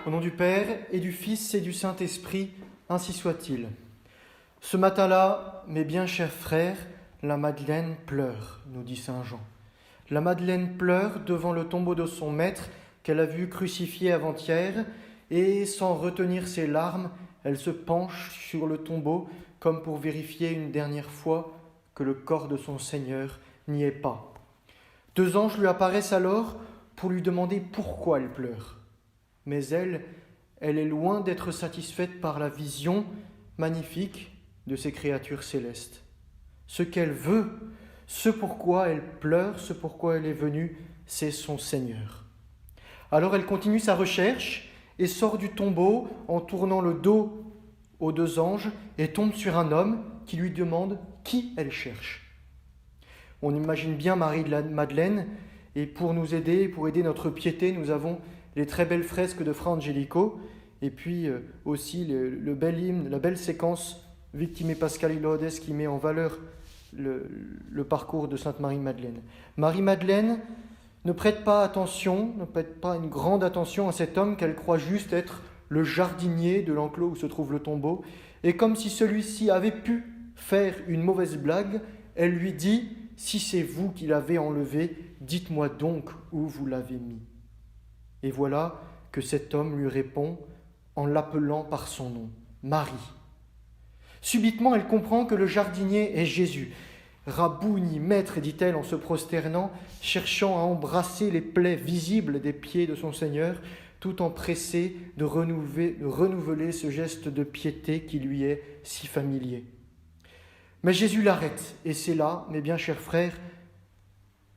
Au nom du Père et du Fils et du Saint-Esprit, ainsi soit-il. Ce matin-là, mes bien chers frères, la Madeleine pleure, nous dit saint Jean. La Madeleine pleure devant le tombeau de son maître qu'elle a vu crucifié avant-hier, et sans retenir ses larmes, elle se penche sur le tombeau comme pour vérifier une dernière fois que le corps de son Seigneur n'y est pas. 2 anges lui apparaissent alors pour lui demander pourquoi elle pleure. Mais elle est loin d'être satisfaite par la vision magnifique de ces créatures célestes. Ce qu'elle veut, ce pourquoi elle pleure, ce pourquoi elle est venue, c'est son Seigneur. Alors elle continue sa recherche et sort du tombeau en tournant le dos aux 2 anges et tombe sur un homme qui lui demande qui elle cherche. On imagine bien Marie de la Madeleine, et pour nous aider, pour aider notre piété, nous avons les très belles fresques de Fra Angelico, et puis aussi le bel hymne, la belle séquence Victime Pascali Laudes qui met en valeur le parcours de Sainte Marie-Madeleine. Marie-Madeleine ne prête pas attention, ne prête pas une grande attention à cet homme qu'elle croit juste être le jardinier de l'enclos où se trouve le tombeau, et comme si celui-ci avait pu faire une mauvaise blague, elle lui dit « Si c'est vous qui l'avez enlevé, dites-moi donc où vous l'avez mis. » Et voilà que cet homme lui répond en l'appelant par son nom, Marie. Subitement, elle comprend que le jardinier est Jésus. « Rabouni, maître », dit-elle en se prosternant, cherchant à embrasser les plaies visibles des pieds de son Seigneur, tout empressée de renouveler ce geste de piété qui lui est si familier. Mais Jésus l'arrête, et c'est là, mes bien chers frères,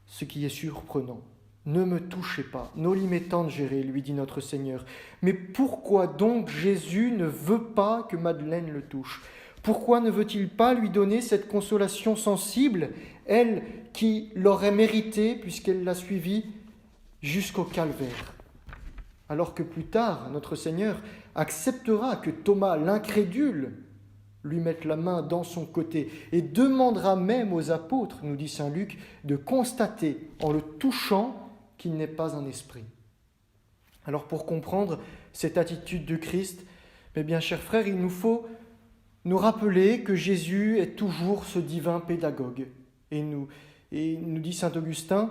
ce qui est surprenant. « Ne me touchez pas, noli me tangere », lui dit notre Seigneur. Mais pourquoi donc Jésus ne veut pas que Madeleine le touche ? Pourquoi ne veut-il pas lui donner cette consolation sensible, elle qui l'aurait méritée puisqu'elle l'a suivi jusqu'au calvaire ? Alors que plus tard, notre Seigneur acceptera que Thomas, l'incrédule, lui mette la main dans son côté et demandera même aux apôtres, nous dit saint Luc, de constater en le touchant qu'il n'est pas un esprit. Alors pour comprendre cette attitude du Christ, mes bien chers frères, il nous faut nous rappeler que Jésus est toujours ce divin pédagogue. Et nous dit saint Augustin,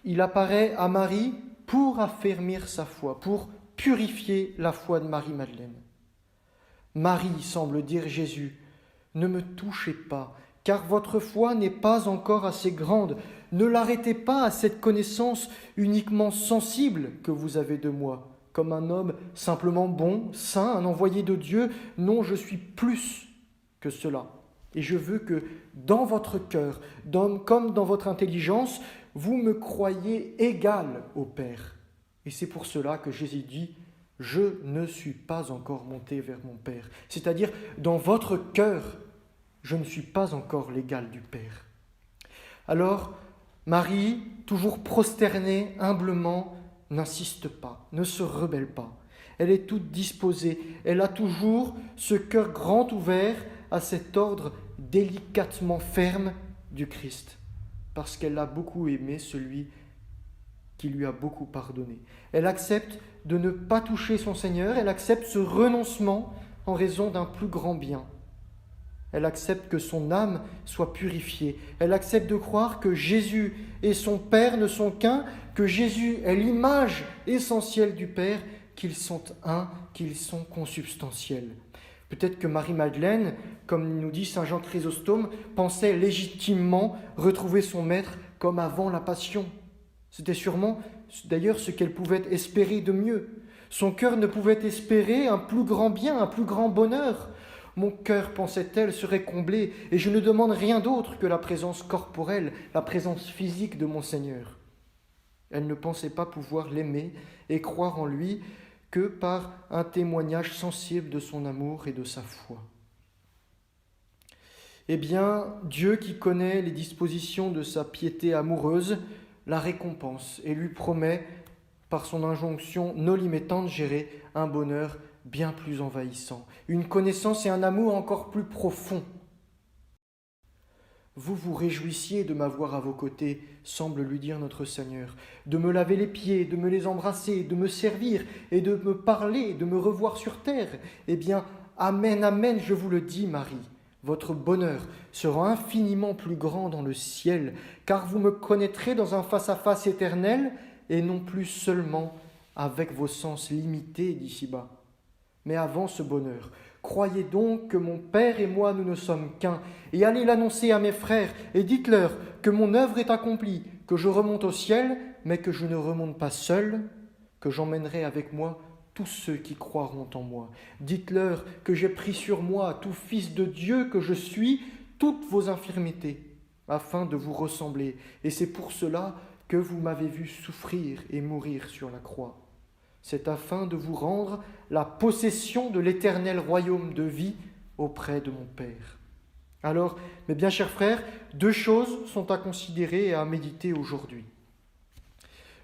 il apparaît à Marie pour affermir sa foi, pour purifier la foi de Marie-Madeleine. Marie, semble dire Jésus, ne me touchez pas, car votre foi n'est pas encore assez grande. Ne l'arrêtez pas à cette connaissance uniquement sensible que vous avez de moi, comme un homme simplement bon, saint, un envoyé de Dieu. Non, je suis plus que cela. Et je veux que dans votre cœur, comme dans votre intelligence, vous me croyez égal au Père. Et c'est pour cela que Jésus dit « Je ne suis pas encore monté vers mon Père ». C'est-à-dire, dans votre cœur, je ne suis pas encore l'égal du Père. Alors, Marie, toujours prosternée, humblement, n'insiste pas, ne se rebelle pas. Elle est toute disposée, elle a toujours ce cœur grand ouvert à cet ordre délicatement ferme du Christ, parce qu'elle a beaucoup aimé celui qui lui a beaucoup pardonné. Elle accepte de ne pas toucher son Seigneur, elle accepte ce renoncement en raison d'un plus grand bien. Elle accepte que son âme soit purifiée. Elle accepte de croire que Jésus et son Père ne sont qu'un, que Jésus est l'image essentielle du Père, qu'ils sont un, qu'ils sont consubstantiels. Peut-être que Marie-Madeleine, comme nous dit saint Jean Chrysostome, pensait légitimement retrouver son Maître comme avant la Passion. C'était sûrement d'ailleurs ce qu'elle pouvait espérer de mieux. Son cœur ne pouvait espérer un plus grand bien, un plus grand bonheur. Mon cœur, pensait-elle, serait comblé, et je ne demande rien d'autre que la présence corporelle, la présence physique de mon Seigneur. Elle ne pensait pas pouvoir l'aimer et croire en lui que par un témoignage sensible de son amour et de sa foi. Eh bien, Dieu qui connaît les dispositions de sa piété amoureuse, la récompense et lui promet, par son injonction « noli me tangere », un bonheur bien plus envahissant, une connaissance et un amour encore plus profonds. vous vous réjouissiez de m'avoir à vos côtés, semble lui dire notre Seigneur, de me laver les pieds, de me les embrasser, de me servir et de me parler, de me revoir sur terre. Eh bien, amen, amen, je vous le dis, Marie, votre bonheur sera infiniment plus grand dans le ciel, car vous me connaîtrez dans un face-à-face éternel et non plus seulement avec vos sens limités d'ici-bas. Mais avant ce bonheur, croyez donc que mon Père et moi nous ne sommes qu'un, et allez l'annoncer à mes frères, et dites-leur que mon œuvre est accomplie, que je remonte au ciel, mais que je ne remonte pas seul, que j'emmènerai avec moi tous ceux qui croiront en moi. Dites-leur que j'ai pris sur moi, tout fils de Dieu que je suis, toutes vos infirmités, afin de vous ressembler, et c'est pour cela que vous m'avez vu souffrir et mourir sur la croix. C'est afin de vous rendre la possession de l'éternel royaume de vie auprès de mon Père. Alors, mes bien chers frères, deux choses sont à considérer et à méditer aujourd'hui.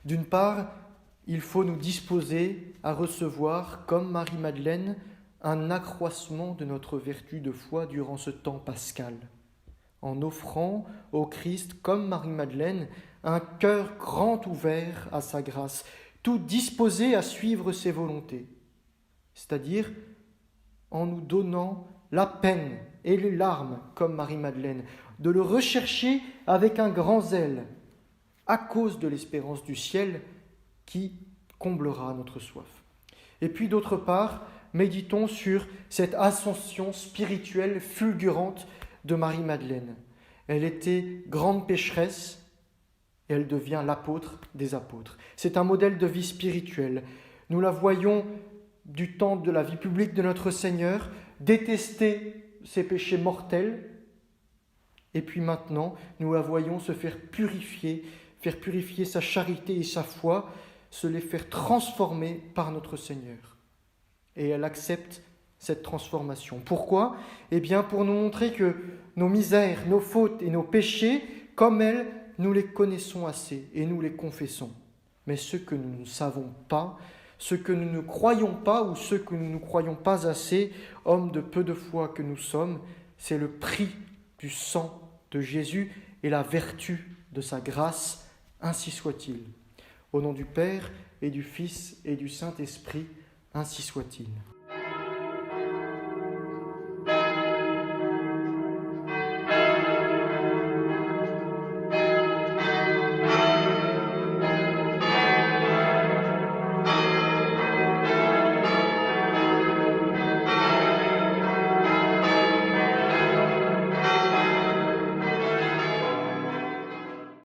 D'une part, il faut nous disposer à recevoir, comme Marie-Madeleine, un accroissement de notre vertu de foi durant ce temps pascal, en offrant au Christ, comme Marie-Madeleine, un cœur grand ouvert à sa grâce, tout disposé à suivre ses volontés, c'est-à-dire en nous donnant la peine et les larmes, comme Marie-Madeleine, de le rechercher avec un grand zèle, à cause de l'espérance du ciel qui comblera notre soif. Et puis d'autre part, méditons sur cette ascension spirituelle fulgurante de Marie-Madeleine. Elle était grande pécheresse, et elle devient l'apôtre des apôtres. C'est un modèle de vie spirituelle. Nous la voyons du temps de la vie publique de notre Seigneur, détester ses péchés mortels, et puis maintenant, nous la voyons se faire purifier sa charité et sa foi, se les faire transformer par notre Seigneur. Et elle accepte cette transformation. Pourquoi ? Eh bien, pour nous montrer que nos misères, nos fautes et nos péchés, comme elle, nous les connaissons assez et nous les confessons. Mais ce que nous ne savons pas, ce que nous ne croyons pas ou ce que nous ne croyons pas assez, hommes de peu de foi que nous sommes, c'est le prix du sang de Jésus et la vertu de sa grâce, ainsi soit-il. Au nom du Père et du Fils et du Saint-Esprit, ainsi soit-il.